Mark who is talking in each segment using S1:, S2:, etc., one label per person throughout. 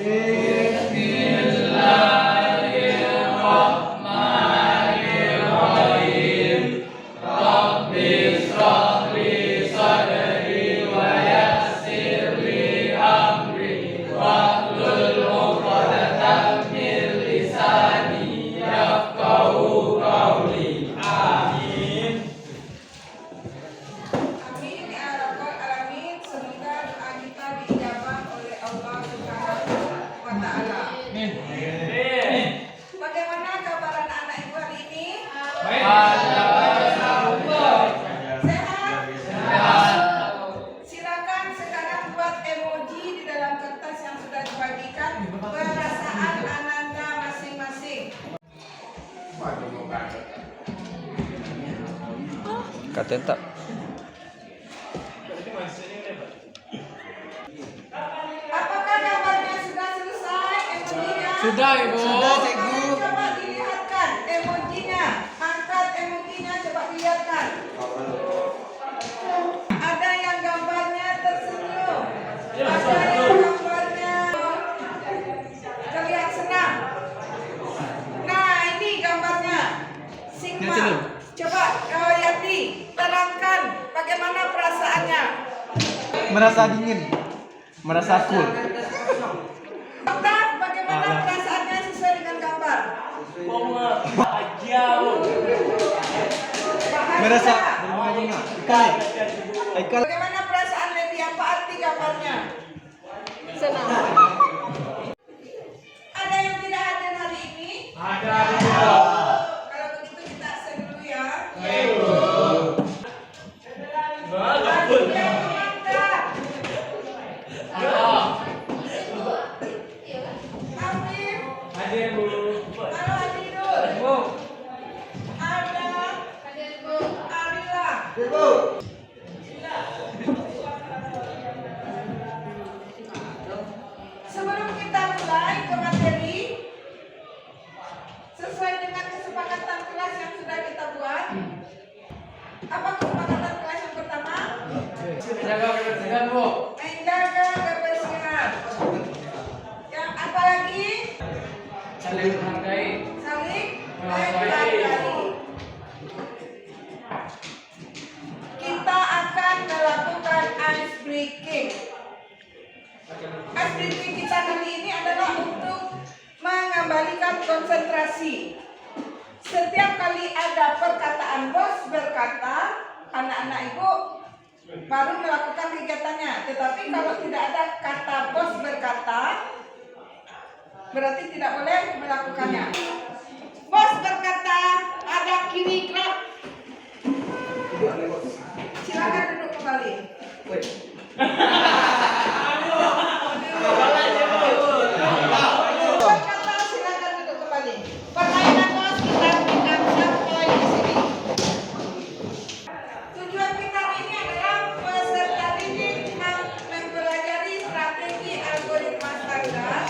S1: Bismillahirrahmanirrahim. Rabbi shrah li sadri wa yassir li amri wahlul 'uqdatam min lisani yafqahu qawli. Amin.
S2: Amin ya rabbal alamin. Semoga doa kita diijabah oleh Allah Subhanahu wa taala. Bagaimana kabar anak-anak ibu hari ini? Sehat? Silakan sekarang buat emoji di dalam kertas yang sudah dibagikan perasaan Ananda masing-masing.
S3: Katen tak?
S2: Apakah gambarnya sudah selesai? Emojinya?
S1: Sudah, Ibu.
S2: Coba dilihatkan emojinya. Angkat emojinya, coba dilihatkan. Ada yang gambarnya tersenyum. Ada yang gambarnya terlihat senang. Nah, ini gambarnya. Sigma. Coba Yati, terangkan bagaimana perasaannya.
S3: Merasa dingin, merasa cool.
S2: Dokter, bagaimana perasaannya sesuai dengan gambar?
S3: Merasa
S2: Bahagia.
S3: Ikal.
S2: Bagaimana perasaan Lady? Apa arti gambarnya?
S4: Senang.
S2: Ada yang tidak hadir hari ini?
S1: Ada.
S2: Kalau begitu kita absen dulu ya. Afif,
S1: Hadir, Bu.
S2: halo Adinur. Ada Arila. Sebelum kita mulai ke materi, sesuai dengan kesepakatan kelas yang sudah kita buat, apa kesepakatan kelas yang pertama?
S1: Jaga kebersihan, Bu.
S2: Menjaga kebersihan. Yang apa lagi?
S1: Saling menghargai.
S2: Saling menghargai. Kita akan melakukan ice breaking. Ice breaking kita kali ini adalah untuk mengembalikan konsentrasi. Setiap kali ada perkataan bos berkata, anak-anak ibu baru melakukan kegiatannya. Tetapi kalau tidak ada kata bos berkata, berarti tidak boleh melakukannya. Bos berkata, ada kiri klub. Silakan duduk kembali. Berkata, silakan duduk kembali. Permainan bos kita berikan sampai di sini. Tujuan kita ini adalah peserta didik mempelajari strategi algoritma standar.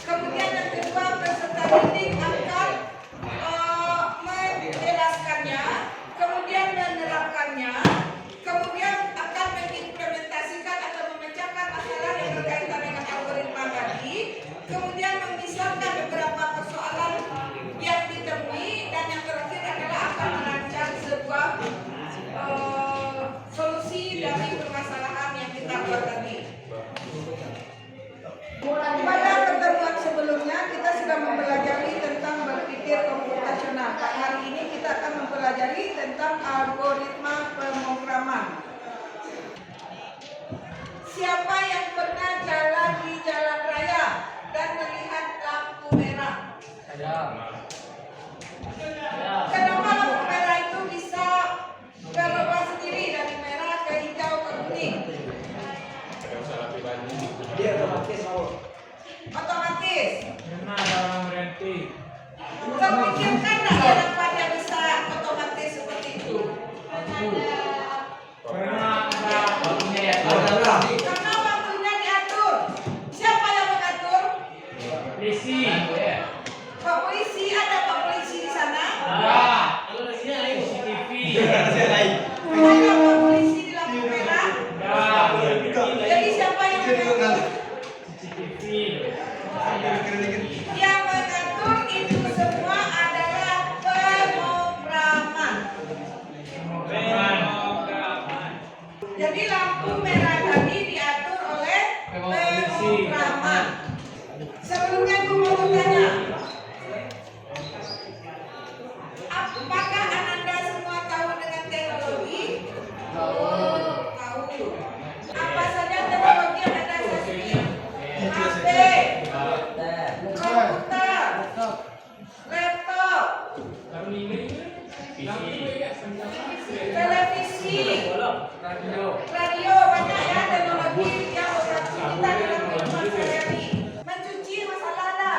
S2: Kemudian yang kedua, peserta didik akan menjelaskannya, kemudian menerapkannya, kemudian akan mengimplementasikan atau memecahkan masalah yang berkaitan dengan algoritma tadi, kemudian memisahkan beberapa persoalan yang ditemui, dan yang terakhir adalah akan merancang sebuah solusi dari permasalahan yang kita buat tadi. Pada pertemuan sebelumnya kita sudah mempelajari tentang berpikir komputasional. Hari ini kita akan mempelajari tentang algoritma pemrograman. Siapa yang pernah jalan di jalan raya dan melihat lampu merah? Kenapa lampu merah itu bisa berubah sendiri dari merah ke hijau ke kuning? Otomatis.
S1: Karena ada orang berhenti.
S2: Terpikirkan nggak kenapa dia bisa otomatis seperti itu?
S1: Karena ada waktunya ya.
S2: Karena waktunya diatur. Siapa yang mengatur?
S1: Polisi.
S2: Pak polisi, ada Pak polisi di sana?
S1: Ada. CCTV.
S2: Ada Pak polisi di lampu merah?
S1: Ada.
S2: Jadi siapa yang mengatur?
S1: CCTV.
S2: Yang mengatur itu semua adalah pemrograman. Jadi lampu merah tadi diatur oleh pemrograman. Sebelumnya aku mau bertanya, apakah Ananda semua tahu dengan teknologi? Tahu. Apa saja teknologi yang ada saat ini? HP, komputer, laptop, televisi, radio, banyak ya teknologi yang membantu kita dalam kehidupan sehari-hari. Mencuci masalah ada?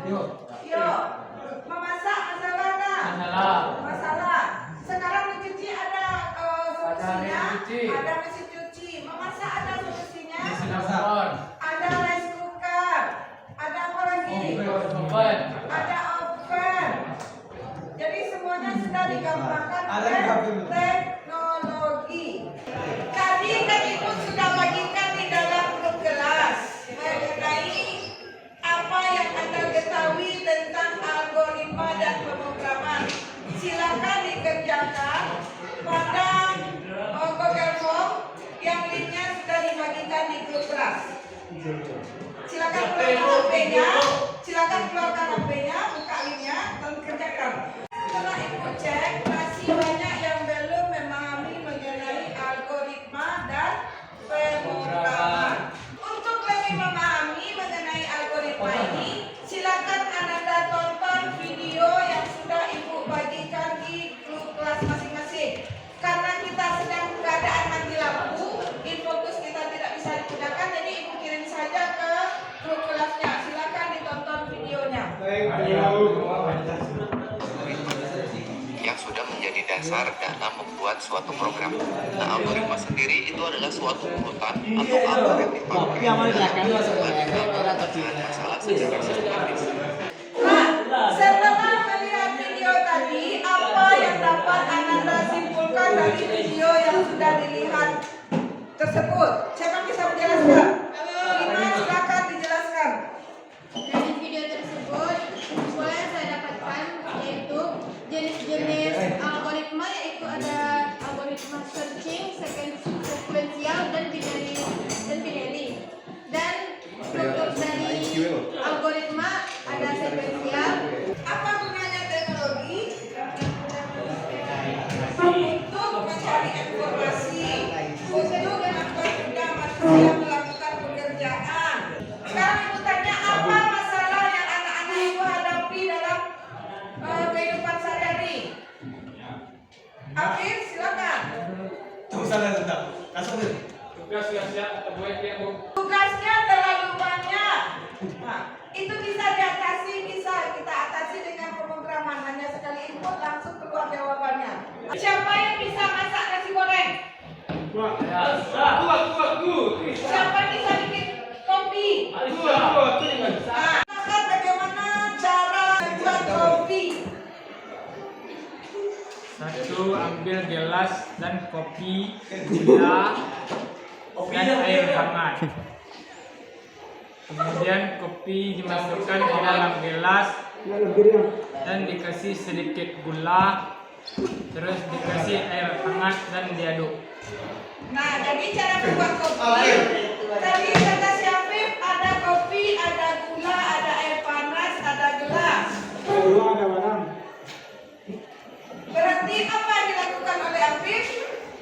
S2: Yo. Memasak masalah ada? Masalah. Sekarang mencuci ada solusinya? Ada mesin cuci. Memasak ada solusinya? Ada rice cooker. Ada apa lagi? Ada oven. Jadi semuanya sudah digampangkan oleh teknologi. Tadi kan Ibu sudah bagikan di dalam grup kelas mengenai apa yang Anda ketahui tentang algoritma dan pemrograman. Silakan dikerjakan pada Google Form yang linknya sudah dibagikan di grup kelas. Silakan keluarkan HP-nya, buka linknya dan kerjakan. Setelah Ibu cek, masih banyak yang belum memahami mengenai algoritma dan pemrograman. Untuk lebih memahami mengenai algoritma ini, silakan Ananda tonton video yang sudah Ibu bagikan di grup kelas masing-masing. Karena kita sedang keadaan mati lampu, InFocus kita tidak bisa digunakan, jadi Ibu kirim saja ke grup kelasnya. Silakan ditonton videonya.
S5: Yang sudah menjadi dasar dalam membuat suatu program. Nah, algoritma sendiri itu adalah suatu urutan atau alur yang dipakai dalam penyelesaian masalah secara sistematis.
S2: Nah, setelah melihat video tadi, apa yang dapat Ananda simpulkan dari video yang sudah dilihat tersebut? Siapa bisa menjelaskan? Lina, silakan dijelaskan.
S4: Dari video tersebut, kesimpulan yang saya dapatkan yaitu jenis-jenis algoritma, yaitu ada algoritma searching, sekuensial, dan binary. Dan struktur dari algoritma ada sekuensial.
S2: Apa gunanya teknologi? Untuk mencari informasi, untuk mempermudah manusia melakukan pekerjaan. Sekarang Ibu tanya, apa masalah yang anak-anak Ibu hadapi dalam kehidupan sehari-hari? Afif, silakan. Tugasnya terlalu banyak. Nah, itu bisa diatasi, bisa kita atasi dengan pemrograman. Hanya sekali input langsung keluar jawabannya. Siapa yang bisa masak nasi goreng? Siapa yang bisa bikin kopi? Nah, bagaimana cara buat kopi?
S1: Satu, ambil gelas dan kopi, gula, dan air hangat. Kemudian kopi dimasukkan ke dalam gelas dan dikasih sedikit gula, terus dikasih air hangat dan diaduk.
S2: Nah, jadi cara membuat kopi. Tadi kata si Afif, ada kopi, ada gula, ada air panas, ada gelas. Berarti apa yang dilakukan oleh Afif?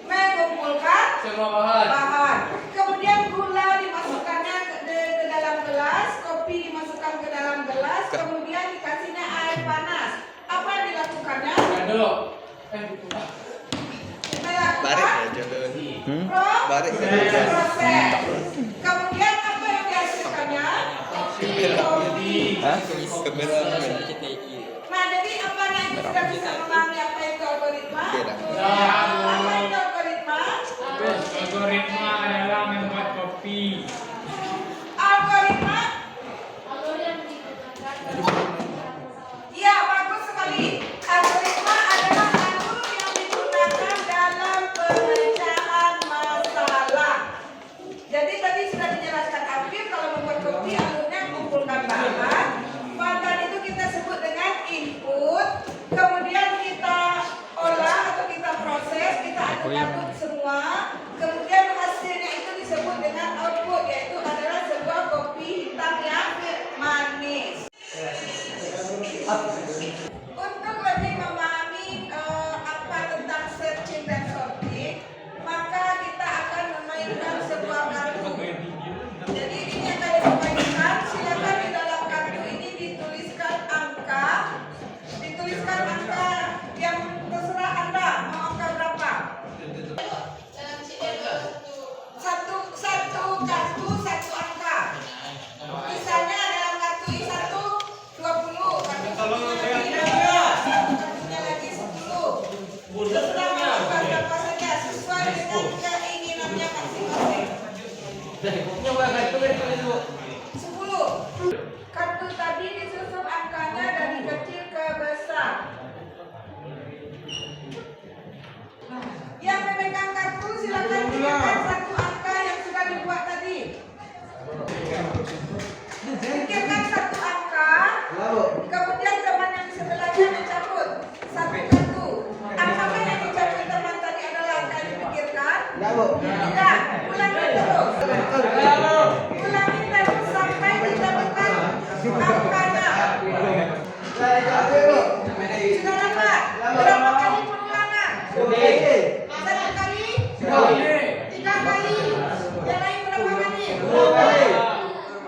S2: Mengumpulkan
S1: Semua bahan.
S2: Kemudian gula dimasukkannya ke dalam gelas, kopi dimasukkan ke dalam gelas, kemudian dikasihnya air panas. Apa yang dilakukannya?
S1: Aduk.
S2: Melakukan proses. Kemudian apa yang dihasilkannya? Kopi. Nah, jadi apa yang sudah bisa memahami apa itu algoritma? Apa itu algoritma?
S1: Algoritma adalah membuat kopi.
S2: Algoritma? Iya, bagus sekali. Algoritma adalah alur yang digunakan dalam pemecahan masalah. Jadi tadi sudah dijelaskan Afif, kalau membuat kopi alurnya mengumpulkan Untuk lebih memahami apa tentang searching dan sorting, maka kita akan memainkan sebuah kartu. Jadi ini yang kalian mainkan, silakan di dalam kartu ini dituliskan angka yang terserah Anda mau angka berapa. Satu kartu satu angka. Misalnya dalam kartu ini 20, kartunya lagi 10. Terserah mau angka berapa saja sesuai dengan keinginannya masing-masing. 10. Kartu tadi disusun angkanya dari kecil ke besar. Yang memegang kartu silakan pikirkan satu angka yang sudah dibuat tadi. Pikirkan satu angka, kemudian teman yang di sebelahnya mencabut satu kartu. Apakah yang dicabut teman tadi adalah angka yang dipikirkan? Tidak, ulangi terus. Ulangi terus sampai ditemukan angkanya. Sudah dapat? Berapa kali pengulangan? 1 kali? 3 kali? Yang lain berapa kali? 2 kali?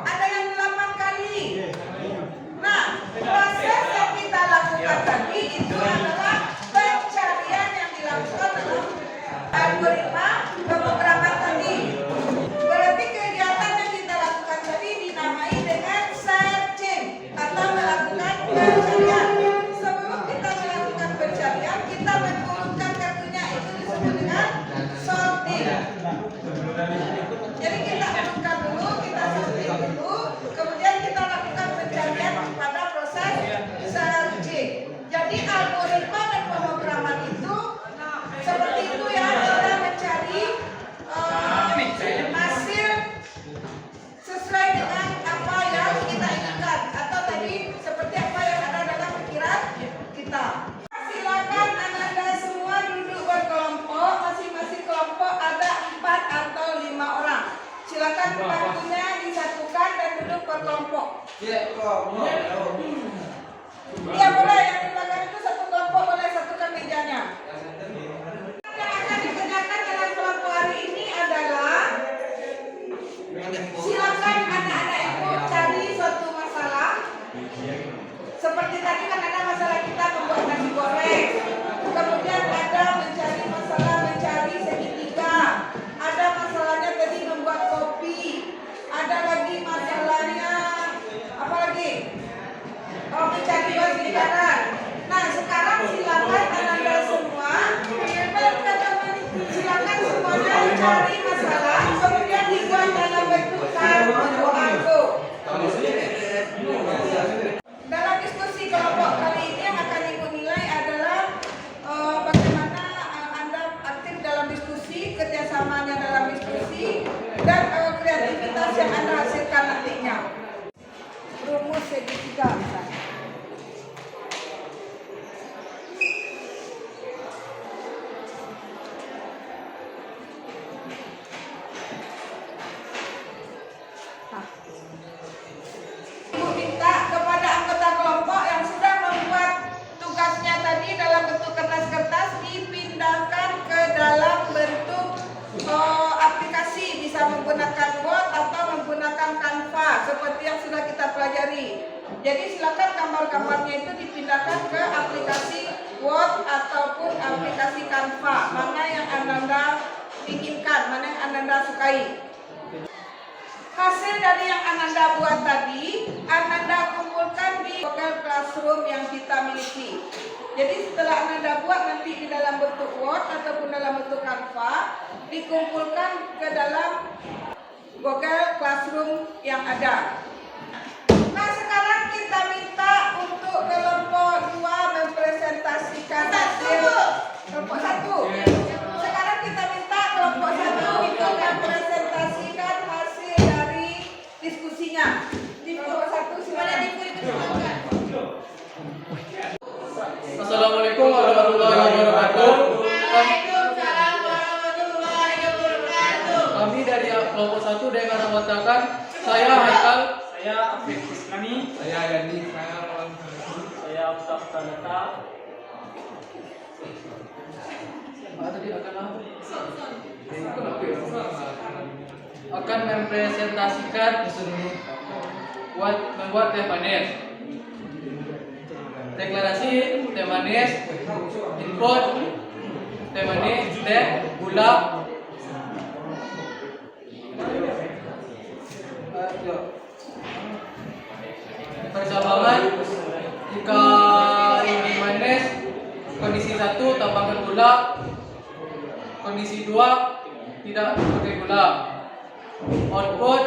S2: Ada yang 8 kali? Nah, proses yang kita lakukan tadi itu adalah pencarian yang dilakukan dalam algoritma pemrograman tadi. Berarti kegiatan yang kita lakukan tadi dinamai dengan searching atau melakukan pencarian. Sebelum kita melakukan pencarian, kita menurunkan kartunya, itu disebut dengan sorting. Jadi kita urutkan dulu, kita sorting dulu, kemudian kita lakukan pencarian pada proses searching. Jadi algoritma dan pemrograman itu seperti itu ya, kita mencari hasil sesuai dengan apa yang kita inginkan atau tadi seperti apa yang ada dalam pikiran kita. Silakan Anda semua duduk berkelompok, masing-masing kelompok ada 4 atau 5 orang. Silakan kartunya disatukan dan duduk berkelompok. Iya boleh, yang di belakang itu satu kelompok boleh satukan mejanya. Yang akan dikerjakan dalam kelompok hari ini adalah silakan anak-anak ibu cari suatu masalah. Seperti tadi kan ada masalah kita membuat nasi goreng. Kemudian ada mencari segitiga. Ada masalahnya tadi membuat kopi. Ada lagi masalahnya apa lagi? Mencari bas lingkaran. Nah sekarang silakan anda semua, silakan semuanya cari masalah, kemudian dibuat dalam bentuk kartu angko. Dalam diskusi kelompok kali ini yang akan ibu nilai adalah bagaimana anda aktif dalam diskusi, kerjasamanya dalam diskusi, dan kreativitas yang anda hasilkan nantinya. Rumus segitiga misalnya. Ibu minta kepada anggota kelompok yang sudah membuat tugasnya tadi dalam bentuk kertas-kertas dipindahkan ke dalam bentuk aplikasi, bisa menggunakan Word atau menggunakan Canva seperti yang sudah kita pelajari. Jadi silakan gambar-gambarnya itu dipindahkan ke aplikasi Word ataupun aplikasi Canva, mana yang Anda inginkan, mana yang Anda sukai. Hasil dari yang Ananda buat tadi, Ananda kumpulkan di Google Classroom yang kita miliki. Jadi setelah Ananda buat nanti di dalam bentuk Word ataupun dalam bentuk Canva, dikumpulkan ke dalam Google Classroom yang ada. Nah sekarang kita minta untuk kelompok 2 mempresentasikan hasil kelompok 1. Sekarang kita minta kelompok 1 itu mempresentasikan hasil dari diskusinya. Di kelompok 1 silakan.
S6: Assalamualaikum warahmatullahi wabarakatuh.
S4: Waalaikumsalam warahmatullahi wabarakatuh.
S6: Kami dari kelompok 1 dengan mengatakan saya Haikal,
S1: Saya Afif Islami.
S3: Saya Gandhi.
S1: Saya siap tanda tak.
S6: Akan mempresentasikan membuat teh manis. Deklarasi teh manis, input teh manis, teh gula. Percabangan jika ini manis, kondisi 1 tambahkan gula, kondisi 2 tidak pakai gula. Output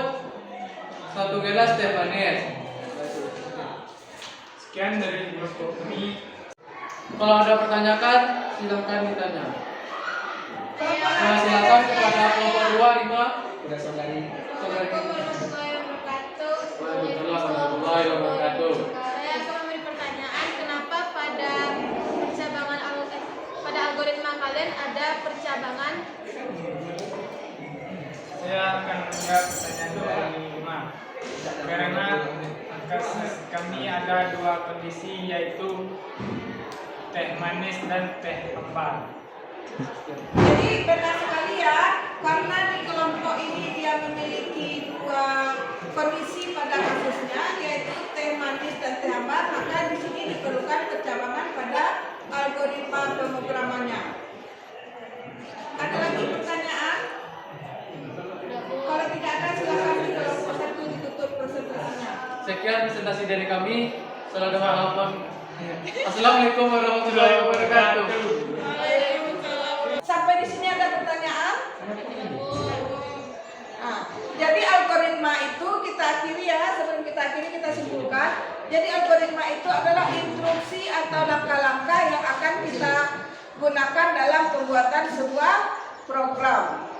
S6: 1 gelas teh manis.
S1: Sekian dari kelompok kami.
S6: Kalau ada pertanyaan, silakan ditanya. Nah, silakan kepada kelompok 2, 5. Waalaikumsalam warahmatullahi wabarakatuh.
S4: Saya akan memberi pertanyaan, kenapa pada algoritma kalian ada percabangan?
S1: Saya akan menjawab pertanyaan dari Lima. Karena kami ada dua kondisi, yaitu teh manis dan teh kembang.
S2: Jadi benar sekali ya, karena di kelompok ini dia memiliki dua kondisi pada kasusnya, yaitu teh manis dan teh hambar, maka di sini diperlukan percabangan pada algoritma pemrogramannya. Ada lagi pertanyaan? Kalau tidak ada, silakan di kelompok 1 ditutup presentasinya.
S6: Sekian presentasi dari kami. Assalamualaikum warahmatullahi wabarakatuh.
S2: Sampai di sini ada pertanyaan? Nah, jadi algoritma itu kita akhiri ya, sebelum kita akhiri kita simpulkan. Jadi algoritma itu adalah instruksi atau langkah-langkah yang akan kita gunakan dalam pembuatan sebuah program.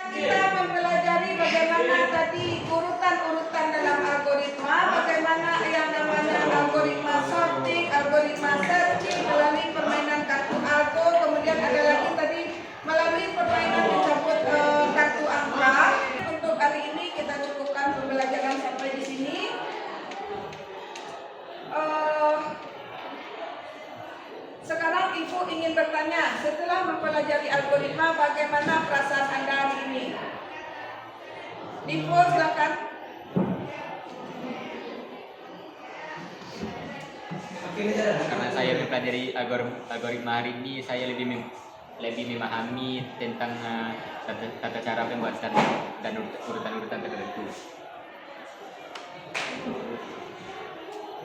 S2: Kita mempelajari bagaimana tadi urutan-urutan dalam algoritma, bagaimana yang namanya algoritma sorting, algoritma searching melalui permainan kartu algo, kemudian ada lagi tadi melalui permainan mencabut kartu angka. Untuk hari ini kita cukupkan pembelajaran sampai di sini. Sekarang Ibu ingin bertanya, setelah mempelajari algoritma, bagaimana perasaan Anda hari ini? Ibu silakan.
S7: Karena saya mempelajari algoritma hari ini, saya lebih memahami tentang tata cara pembuatan dan urutan-urutan tertentu.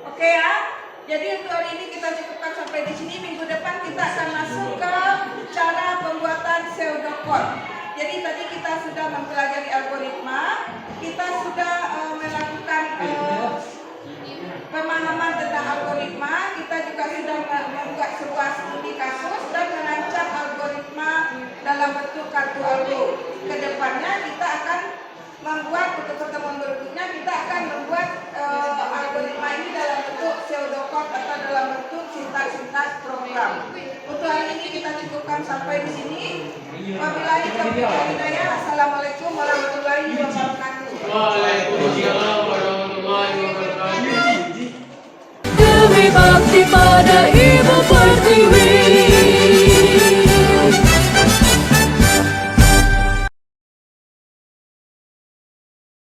S2: Oke ya. Jadi untuk hari ini kita cukupkan sampai di sini. Minggu depan kita akan masuk ke cara pembuatan pseudocode. Jadi tadi kita sudah mempelajari algoritma, kita sudah melakukan pemahaman tentang algoritma, kita juga sudah membuat sebuah studi kasus dan merancang algoritma dalam bentuk kartu algo. Kedepannya kita akan membuat, untuk pertemuan berikutnya kita akan membuat algoritma ini dalam bentuk pseudocode atau dalam bentuk sintaks program. Untuk hari ini kita cukupkan sampai di sini. Wabillahi taufiq wal hidayah. Assalamualaikum warahmatullahi wabarakatuh.
S6: Waalaikumsalam warahmatullahi wabarakatuh.
S8: Dewi bakti pada ibu.